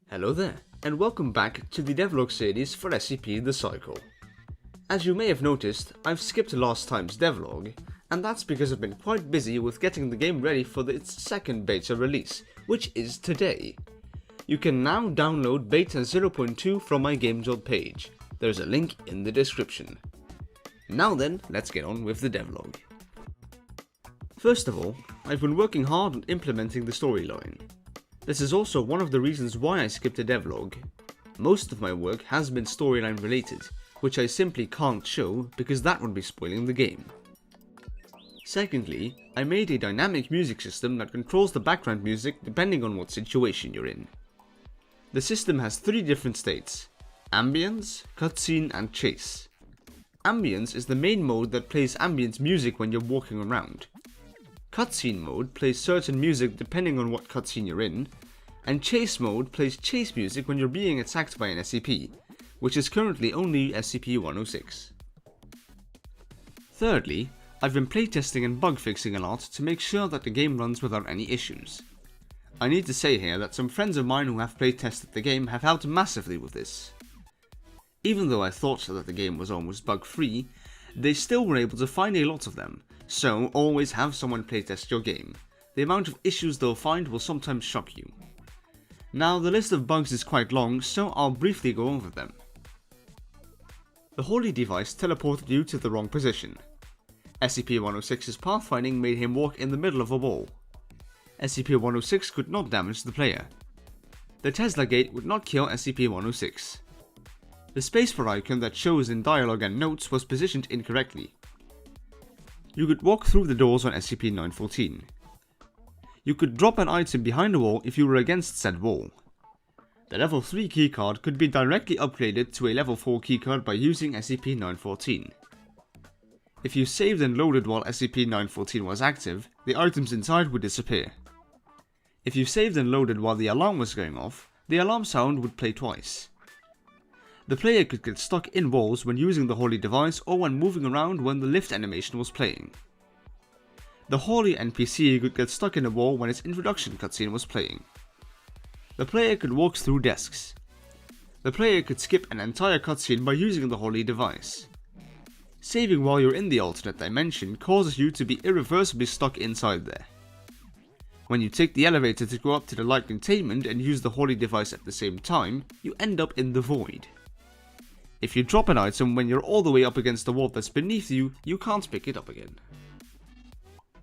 Hello there, and welcome back to the Devlog series for SCP The Cycle. As you may have noticed, I've skipped last time's Devlog, and that's because I've been quite busy with getting the game ready for its second beta release, which is today. You can now download Beta 0.2 from my Games page. There's a link in the description. Now then, let's get on with the Devlog. First of all, I've been working hard on implementing the storyline. This is also one of the reasons why I skipped a devlog. Most of my work has been storyline related, which I simply can't show because that would be spoiling the game. Secondly, I made a dynamic music system that controls the background music depending on what situation you're in. The system has 3 different states: ambience, cutscene and chase. Ambience is the main mode that plays ambience music when you're walking around. Cutscene mode plays certain music depending on what cutscene you're in, and chase mode plays chase music when you're being attacked by an SCP, which is currently only SCP-106. Thirdly, I've been playtesting and bug fixing a lot to make sure that the game runs without any issues. I need to say here that some friends of mine who have playtested the game have helped massively with this. Even though I thought that the game was almost bug-free, they still were able to find a lot of them. So, always have someone playtest your game. The amount of issues they'll find will sometimes shock you. Now, the list of bugs is quite long, so I'll briefly go over them. The holy device teleported you to the wrong position. SCP-106's pathfinding made him walk in the middle of a wall. SCP-106 could not damage the player. The Tesla gate would not kill SCP-106. The spacebar icon that shows in dialogue and notes was positioned incorrectly. You could walk through the doors on SCP-914. You could drop an item behind a wall if you were against said wall. The level 3 keycard could be directly upgraded to a level 4 keycard by using SCP-914. If you saved and loaded while SCP-914 was active, the items inside would disappear. If you saved and loaded while the alarm was going off, the alarm sound would play twice. The player could get stuck in walls when using the holy device or when moving around when the lift animation was playing. The holy NPC could get stuck in a wall when its introduction cutscene was playing. The player could walk through desks. The player could skip an entire cutscene by using the holy device. Saving while you're in the alternate dimension causes you to be irreversibly stuck inside there. When you take the elevator to go up to the light containment and use the holy device at the same time, you end up in the void. If you drop an item when you're all the way up against the wall that's beneath you, you can't pick it up again.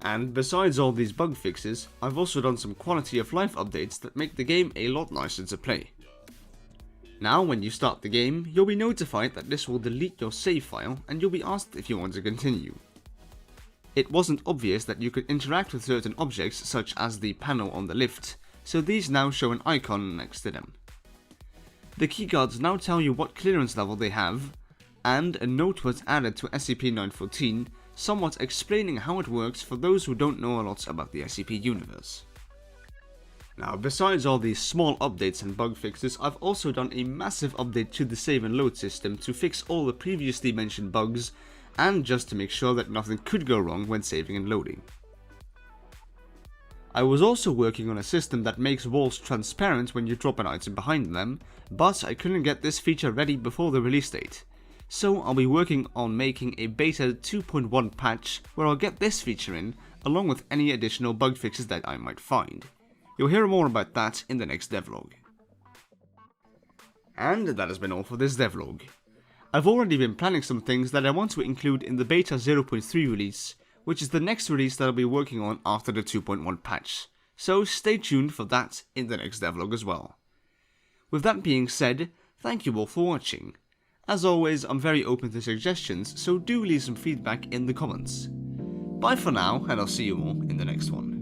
And besides all these bug fixes, I've also done some quality of life updates that make the game a lot nicer to play. Now when you start the game, you'll be notified that this will delete your save file and you'll be asked if you want to continue. It wasn't obvious that you could interact with certain objects such as the panel on the lift, so these now show an icon next to them. The keycards now tell you what clearance level they have, and a note was added to SCP-914, somewhat explaining how it works for those who don't know a lot about the SCP universe. Now, besides all these small updates and bug fixes, I've also done a massive update to the save and load system to fix all the previously mentioned bugs, and just to make sure that nothing could go wrong when saving and loading. I was also working on a system that makes walls transparent when you drop an item behind them, but I couldn't get this feature ready before the release date. So I'll be working on making a beta 2.1 patch where I'll get this feature in, along with any additional bug fixes that I might find. You'll hear more about that in the next devlog. And that has been all for this devlog. I've already been planning some things that I want to include in the beta 0.3 release, which is the next release that I'll be working on after the 2.1 patch, so stay tuned for that in the next devlog as well. With that being said, thank you all for watching. As always, I'm very open to suggestions, so do leave some feedback in the comments. Bye for now, and I'll see you all in the next one.